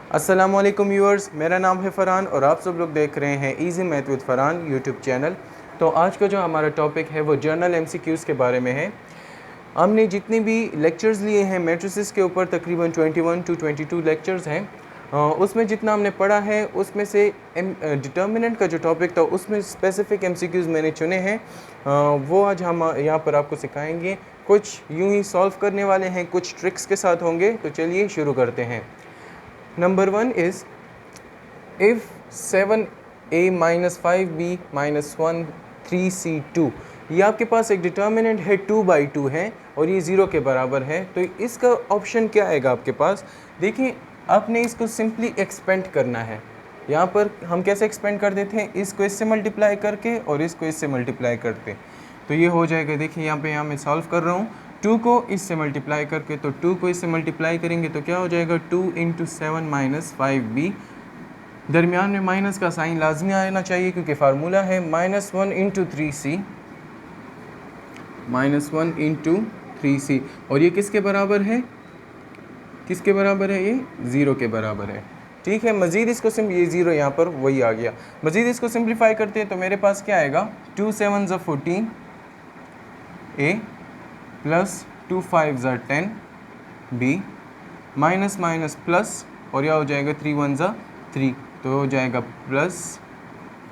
अस्सलामुअलैकुम व्यूअर्स, मेरा नाम है फ़रहान और आप सब लोग देख रहे हैं easy math with Farhan YouTube channel. तो आज का जो हमारा टॉपिक है वो जर्नल एमसीक्यूज़ के बारे में है। हमने जितनी भी लेक्चर्स लिए हैं मैट्रिसेस के ऊपर, तकरीबन 21 टू 22 लेक्चर्स हैं। उसमें जितना हमने पढ़ा है उसमें से डिटर्मिनेंट का जो टॉपिक था उसमें स्पेसिफ़िक एमसीक्यूज़ मैंने चुने हैं। वो आज हम यहाँ पर आपको सिखाएंगे। कुछ यूँ ही सॉल्व करने वाले हैं, कुछ ट्रिक्स के साथ होंगे। तो चलिए शुरू करते हैं। Number 1 is if 7a minus 5b minus 1 3c 2, ये आपके पास एक डिटर्मिनेंट है 2/2 है और ये 0 के बराबर है। तो इसका ऑप्शन क्या आएगा आपके पास? देखिए, आपने इसको सिंपली एक्सपेंड करना है। यहाँ पर हम कैसे एक्सपेंड कर देते हैं? इसको इससे मल्टीप्लाई करके और इसको इससे मल्टीप्लाई करते। तो ये हो जाएगा। देखिए यहाँ मैं सॉल्व कर रहा हूँ। 2 को इससे मल्टीप्लाई करके, तो 2 को इससे मल्टीप्लाई करेंगे तो क्या हो जाएगा? 2 × 7 माइनस 5b। दरमियान में माइनस का साइन लाजमी आना चाहिए क्योंकि फार्मूला है -1 × 3c, -1 × 3c। और ये किसके बराबर है? किसके बराबर है? ये 0 के बराबर है। ठीक है। मज़ीद इसको ये 0 यहाँ पर वही आ गया। मज़ीद इसको सिंप्लीफाई करते हैं तो मेरे पास क्या आएगा? 2 7 14 a plus 2 5 10 b minus minus plus, और यह हो जाएगा 3 1 3, तो हो जाएगा प्लस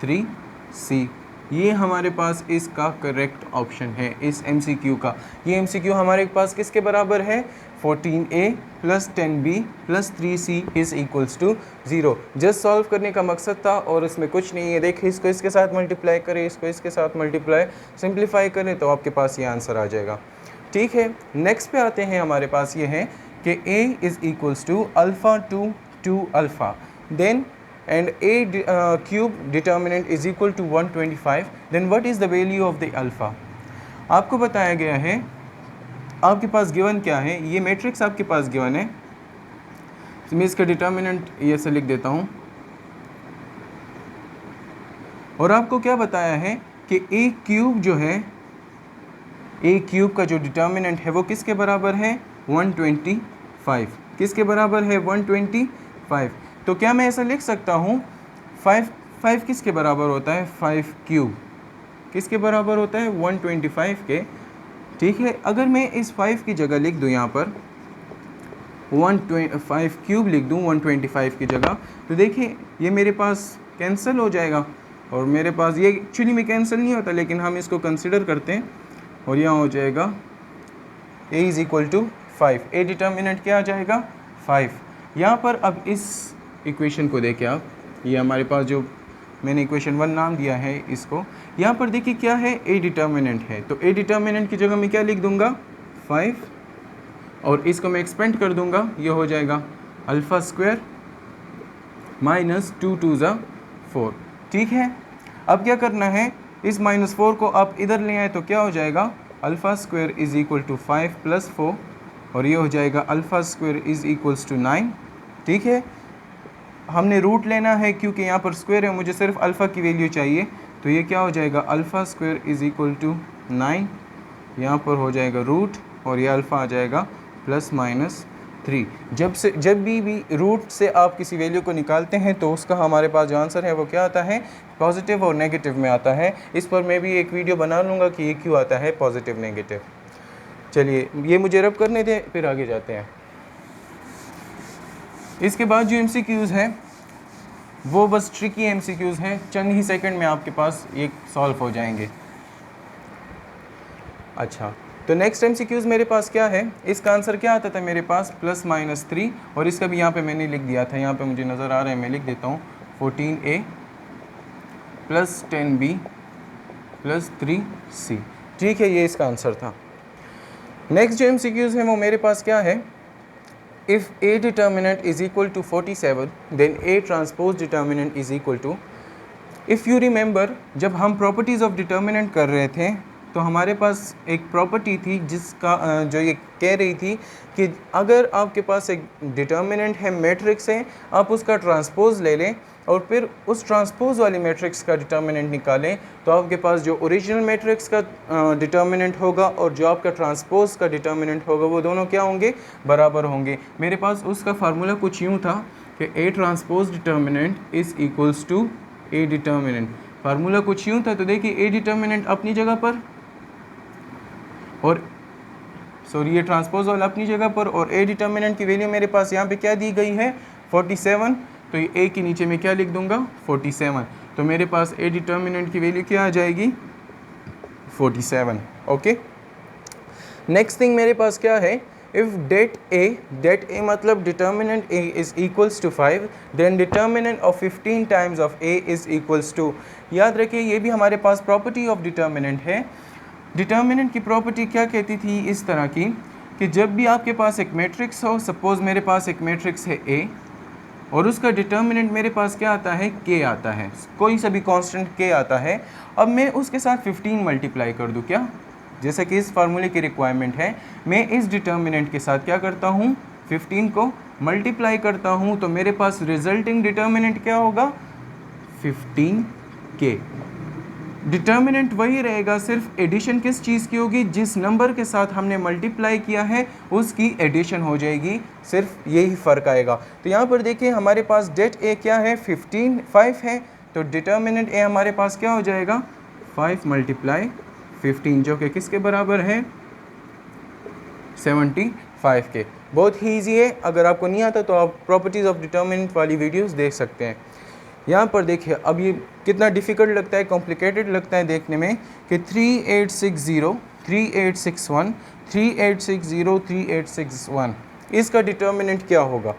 3c। ये हमारे पास इसका करेक्ट ऑप्शन है इस MCQ का। ये MCQ हमारे पास किसके बराबर है? 14a plus 10b plus 3c is equals to 0। Just solve करने का मकसद था और इसमें कुछ नहीं है। देखिए, इसको इसके साथ मल्टीप्लाई करें, इसको इसके साथ मल्टीप्लाई सिंप्लीफाई करें तो आपके पास ये आंसर आ जाएगा। ठीक है। नेक्स्ट पे आते हैं। हमारे पास ये है कि a is equals to alpha to 2 alpha, then and a cube determinant is equal to 125, then what is the value of the alpha? आपको बताया गया है, आपके पास गिवन क्या है? ये मैट्रिक्स आपके पास गिवन है। तो मैं इसका डिटर्मिनेंट ये से लिख देता हूँ। और आपको क्या बताया है कि a क्यूब जो है, a क्यूब का जो डिटर्मिनेंट है वो किसके बराबर है? 125। किसके बराबर है? 125। तो क्या मैं ऐसा लिख सकता हूँ 5 किसके बराबर होता है? 5 क्यूब किसके बराबर होता है? 125 के। ठीक है। अगर मैं इस 5 की जगह लिख दूँ यहाँ पर 5 क्यूब लिख दूँ 125 की जगह, तो देखिए ये मेरे पास कैंसिल हो जाएगा। और मेरे पास ये एक्चुअली में कैंसिल नहीं होता, लेकिन हम इसको कंसिडर करते हैं। और यहाँ हो जाएगा a is equal to 5। a determinant क्या आ जाएगा? 5। यहाँ पर अब इस इक्वेशन को देखिए आप, ये हमारे पास जो मैंने इक्वेशन 1 नाम दिया है इसको, यहाँ पर देखिए क्या है? a डिटर्मिनेंट है। तो a डिटर्मिनेंट की जगह मैं क्या लिख दूंगा? 5, और इसको मैं एक्सपेंड कर दूंगा। ये हो जाएगा अल्फ़ा स्क्वायर माइनस 2 2 4। ठीक है। अब क्या करना है? इस -4 को आप इधर ले आए तो क्या हो जाएगा? Alpha square is equal to 5 + 4, और ये हो जाएगा alpha square is equals to 9। ठीक है। हमने रूट लेना है क्योंकि यहाँ पर स्क्वायर है, मुझे सिर्फ अल्फ़ा की वैल्यू चाहिए। तो ये क्या हो जाएगा? Alpha square is equal to 9, यहाँ पर हो जाएगा रूट, और ये अल्फ़ा आ जाएगा ±3। जब भी रूट से आप किसी वैल्यू को निकालते हैं तो उसका हमारे पास जो आंसर है वो क्या आता है? पॉजिटिव और नेगेटिव में आता है। इस पर मैं भी एक वीडियो बना लूँगा कि ये क्यों आता है पॉजिटिव नेगेटिव। चलिए, ये मुझे रब करने दें, फिर आगे जाते हैं। इसके बाद जो MCQs हैं वो बस ट्रिकी MCQs हैं, चंद ही सेकंड में आपके पास ये सॉल्व हो जाएंगे। अच्छा, तो नेक्स्ट MCQs मेरे पास क्या है? इसका आंसर क्या आता था मेरे पास? +-3, और इसका भी यहाँ पे मैंने लिख दिया था। यहाँ पे मुझे नज़र आ रहा है, मैं लिख देता हूँ 14a plus 10b plus 3c। ठीक है, ये इसका आंसर था। नेक्स्ट जो MCQs हैं वो मेरे पास क्या है? If A determinant is equal to 47, then A transpose determinant is equal to, if you remember, जब हम properties of determinant कर रहे थे तो हमारे पास एक प्रॉपर्टी थी जिसका जो ये कह रही थी कि अगर आपके पास एक डिटर्मिनेंट है, मैट्रिक्स है, आप उसका ट्रांसपोज ले लें और फिर उस ट्रांसपोज वाली मैट्रिक्स का डिटर्मिनेंट निकालें, तो आपके पास जो ओरिजिनल मैट्रिक्स का डिटर्मिनेंट होगा और जो आपका ट्रांसपोज का डिटर्मिनेंट होगा वो दोनों क्या होंगे? बराबर होंगे। मेरे पास उसका फार्मूला कुछ यूँ था कि A transpose determinant is equals to A determinant. Formula कुछ यूँ था, तो देखिए ए डिटर्मिनेंट अपनी जगह पर और ये ट्रांसपोज वाला अपनी जगह पर, और ए डिटर्मिनेंट की वैल्यू मेरे पास यहाँ पे क्या दी गई है 47, तो ये ए के नीचे में क्या लिख दूंगा 47, तो मेरे पास ए डिटर्मिनेंट की वैल्यू क्या आ जाएगी 47। ओके, नेक्स्ट थिंग मेरे पास क्या है, इफ डेट ए मतलब determinant A is equals to 5, then determinant of 15 times of A is equals to. याद रखिए ये भी हमारे पास प्रॉपर्टी ऑफ डिटर्मिनेंट है। डिटर्मिनेंट की प्रॉपर्टी क्या कहती थी इस तरह की कि जब भी आपके पास एक मैट्रिक्स हो, सपोज मेरे पास एक मैट्रिक्स है ए और उसका डिटर्मिनेंट मेरे पास क्या आता है के आता है, कोई सा भी कांस्टेंट के आता है, अब मैं उसके साथ 15 मल्टीप्लाई कर दूं क्या, जैसा कि इस फार्मूले की रिक्वायरमेंट है, मैं इस डिटर्मिनेंट के साथ क्या करता हूँ 15 को मल्टीप्लाई करता हूँ, तो मेरे पास रिजल्टिंग डिटर्मिनेंट क्या होगा 15k। डिटर्मिनेंट वही रहेगा, सिर्फ एडिशन किस चीज़ की होगी, जिस नंबर के साथ हमने मल्टीप्लाई किया है उसकी एडिशन हो जाएगी, सिर्फ यही फ़र्क आएगा। तो यहाँ पर देखिए हमारे पास डेट ए क्या है 5 है, तो डिटर्मिनेंट ए हमारे पास क्या हो जाएगा 5 मल्टीप्लाई 15, जो कि किसके बराबर है 75 के। बहुत ही ईजी है, अगर आपको नहीं आता तो आप प्रॉपर्टीज़ ऑफ डिटर्मिनेंट वाली वीडियोस देख सकते हैं। यहाँ पर देखिए अब ये कितना डिफ़िकल्ट लगता है, कॉम्प्लिकेटेड लगता है देखने में कि 3860 3861 3860 3861 इसका डिटर्मिनेंट क्या होगा।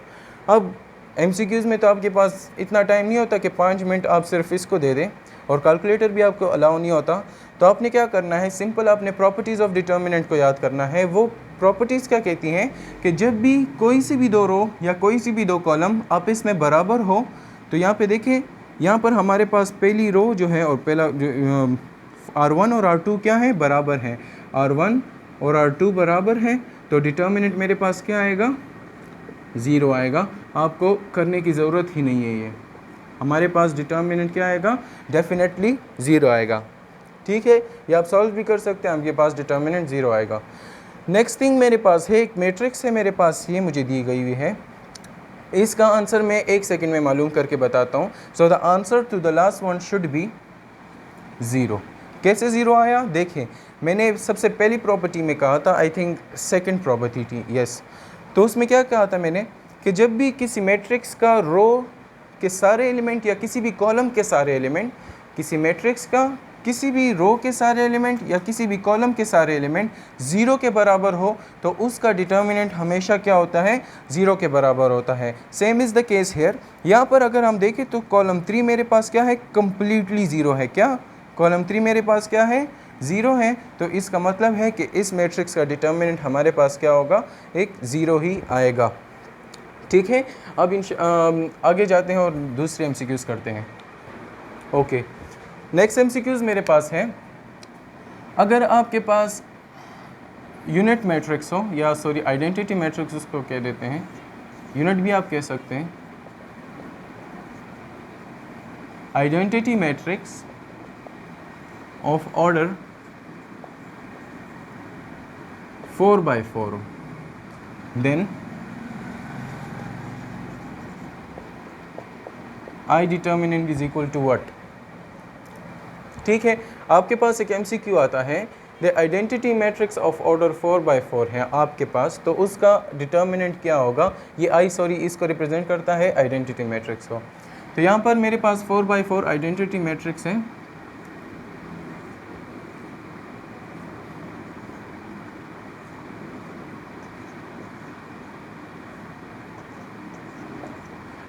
अब MCQs में तो आपके पास इतना टाइम नहीं होता कि 5 मिनट आप सिर्फ इसको दे दें, और कैलकुलेटर भी आपको अलाउ नहीं होता, तो आपने क्या करना है, सिंपल आपने प्रॉपर्टीज़ ऑफ डिटर्मिनेंट को याद करना है। वो प्रॉपर्टीज़ क्या कहती हैं कि जब भी कोई सी भी दो रो या कोई सी भी दो कॉलम आपस में बराबर हो, तो यहाँ पे देखें, यहाँ पर हमारे पास पहली रो जो है और पहला जो R1 और R2 क्या है बराबर है, R1 और R2 बराबर है, तो डिटर्मिनेंट मेरे पास क्या आएगा 0 आएगा। आपको करने की ज़रूरत ही नहीं है, ये हमारे पास डिटर्मिनेंट क्या आएगा डेफिनेटली 0 आएगा। ठीक है, ये आप सॉल्व भी कर सकते हैं, आपके पास डिटर्मिनेंट 0 आएगा। नेक्स्ट थिंग मेरे पास है, एक मैट्रिक्स है मेरे पास, ये मुझे दी गई हुई है, इसका आंसर मैं 1 सेकंड में मालूम करके बताता हूँ। So the answer to the last one should be 0। कैसे 0 आया, देखें मैंने सबसे पहली प्रॉपर्टी में कहा था, आई थिंक सेकंड प्रॉपर्टी थी, यस, तो उसमें क्या कहा था मैंने कि जब भी किसी मैट्रिक्स का रो के सारे एलिमेंट या किसी भी कॉलम के सारे एलिमेंट, किसी मैट्रिक्स का किसी भी रो के सारे एलिमेंट या किसी भी कॉलम के सारे एलिमेंट 0 के बराबर हो, तो उसका डिटर्मिनेंट हमेशा क्या होता है 0 के बराबर होता है। Same is the case hair. यहाँ पर अगर हम देखें तो कॉलम 3 मेरे पास क्या है कम्प्लीटली 0 है, क्या कॉलम 3 मेरे पास क्या है 0 है, तो इसका मतलब है कि इस मैट्रिक्स का डिटर्मिनेंट हमारे पास क्या होगा एक 0 ही आएगा। ठीक है, अब आगे जाते हैं और दूसरे MCQs करते हैं। ओके, नेक्स्ट MCQs मेरे पास है, अगर आपके पास यूनिट मैट्रिक्स हो, या सॉरी आइडेंटिटी मैट्रिक्स उसको कह देते हैं, यूनिट भी आप कह सकते हैं, identity matrix of order 4x4, then I determinant is equal to what. ठीक है, आपके पास एक MCQ आता है, the identity matrix of order 4x4 है आपके पास, तो उसका डिटर्मिनेंट क्या होगा, ये इसको रिप्रेजेंट करता है आइडेंटिटी मैट्रिक्स को। तो यहाँ पर मेरे पास 4x4 आइडेंटिटी मैट्रिक्स है,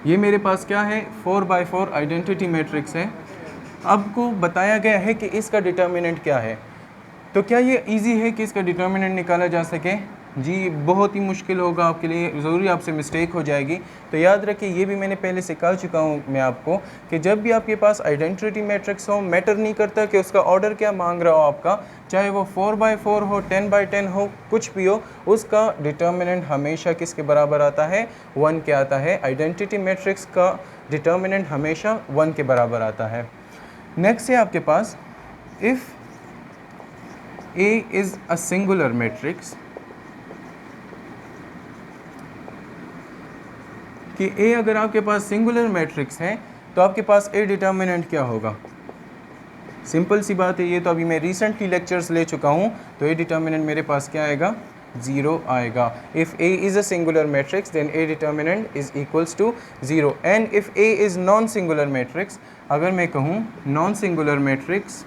ये मेरे पास क्या है 4x4 आइडेंटिटी मैट्रिक्स है। आपको बताया गया है कि इसका डिटर्मिनेंट क्या है, तो क्या ये इजी है कि इसका डिटर्मिनेंट निकाला जा सके? जी बहुत ही मुश्किल होगा आपके लिए, ज़रूरी आपसे मिस्टेक हो जाएगी। तो याद रखिए, ये भी मैंने पहले सिखा चुका हूँ मैं आपको कि जब भी आपके पास आइडेंटिटी मैट्रिक्स हो, मैटर नहीं करता कि उसका ऑर्डर क्या मांग रहा हो आपका, चाहे वो 4x4 हो 10x10 हो कुछ भी हो, उसका डिटर्मिनेंट हमेशा किसके बराबर आता है 1 के आता है। आइडेंटिटी मैट्रिक्स का डिटर्मिनेंट हमेशा 1 के बराबर आता है। नेक्स्ट है आपके पास, if A is a singular matrix, कि ए अगर आपके पास सिंगुलर मैट्रिक्स है तो आपके पास ए डिटर्मिनेंट क्या होगा। सिंपल सी बात है, ये तो अभी मैं रिसेंटली लेक्चर्स ले चुका हूँ, तो ए डिटर्मिनेंट मेरे पास क्या आएगा, 0 आएगा। If A is a singular matrix then A determinant is equals to 0 and if A is non singular matrix, अगर मैं कहूँ नॉन सिंगुलर मैट्रिक्स,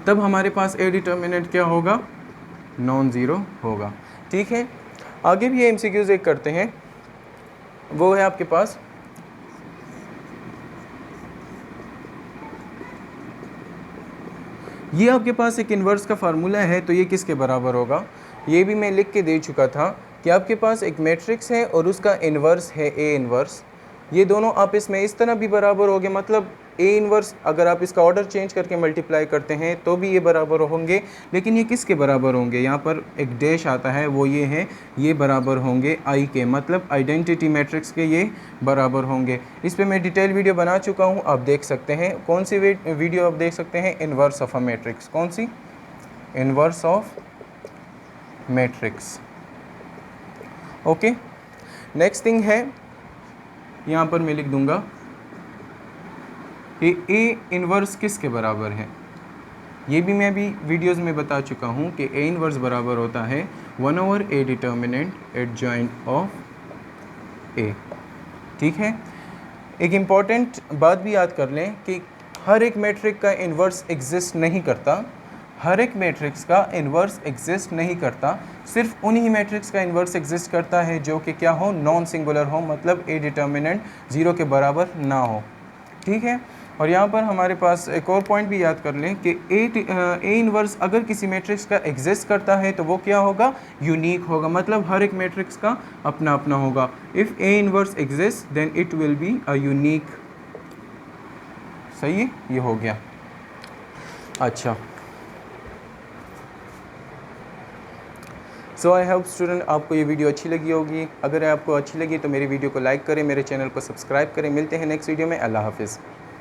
तब हमारे पास ए डिटर्मिनेंट क्या होगा, नॉन ज़ीरो होगा। ठीक है, आगे भी एमसीक्यूज़ एक करते हैं, वो है आपके पास ये आपके पास एक इन्वर्स का फार्मूला है, तो ये किसके बराबर होगा, ये भी मैं लिख के दे चुका था कि आपके पास एक मैट्रिक्स है और उसका इन्वर्स है ए इन्वर्स, ये दोनों आपस में इस तरह भी बराबर हो गए, मतलब ए इन्वर्स अगर आप इसका ऑर्डर चेंज करके मल्टीप्लाई करते हैं तो भी ये बराबर होंगे, लेकिन ये किसके बराबर होंगे, यहाँ पर एक डैश आता है, वो ये है, ये बराबर होंगे आई के, मतलब आइडेंटिटी मैट्रिक्स के ये बराबर होंगे। इस पर मैं डिटेल वीडियो बना चुका हूँ, आप देख सकते हैं। कौन सी वीडियो आप देख सकते हैं, इन्वर्स ऑफ अ मैट्रिक्स, कौन सी, inverse of matrix. Okay, next thing है, यहाँ पर मैं लिख दूंगा कि ए इन्वर्स किसके बराबर है, ये भी मैं अभी वीडियोस में बता चुका हूँ कि ए इन्वर्स बराबर होता है 1/a डिटर्मिनेंट एडजॉइंट ऑफ ए। ठीक है, एक इम्पॉर्टेंट बात भी याद कर लें कि हर एक मैट्रिक्स का इन्वर्स एग्जिस्ट नहीं करता, हर एक मैट्रिक्स का इन्वर्स एग्जिस्ट नहीं करता, सिर्फ उन्हीं मैट्रिक्स का इन्वर्स एग्जिस्ट करता है जो कि क्या हो, नॉन सिंगुलर हो, मतलब ए डिटर्मिनेंट 0 के बराबर ना हो। ठीक है, और यहाँ पर हमारे पास एक और पॉइंट भी याद कर लें कि ए इन्वर्स अगर किसी मैट्रिक्स का एग्जिस्ट करता है तो वो क्या होगा, यूनिक होगा, मतलब हर एक मैट्रिक्स का अपना अपना होगा। If A inverse exist then it will be a unique. सही है, ये हो गया। अच्छा, सो आई होप स्टूडेंट आपको ये वीडियो अच्छी लगी होगी। अगर आपको अच्छी लगी तो मेरी वीडियो को लाइक करें, मेरे चैनल को सब्सक्राइब करें। मिलते हैं नेक्स्ट वीडियो में। अल्लाह हाफिज़।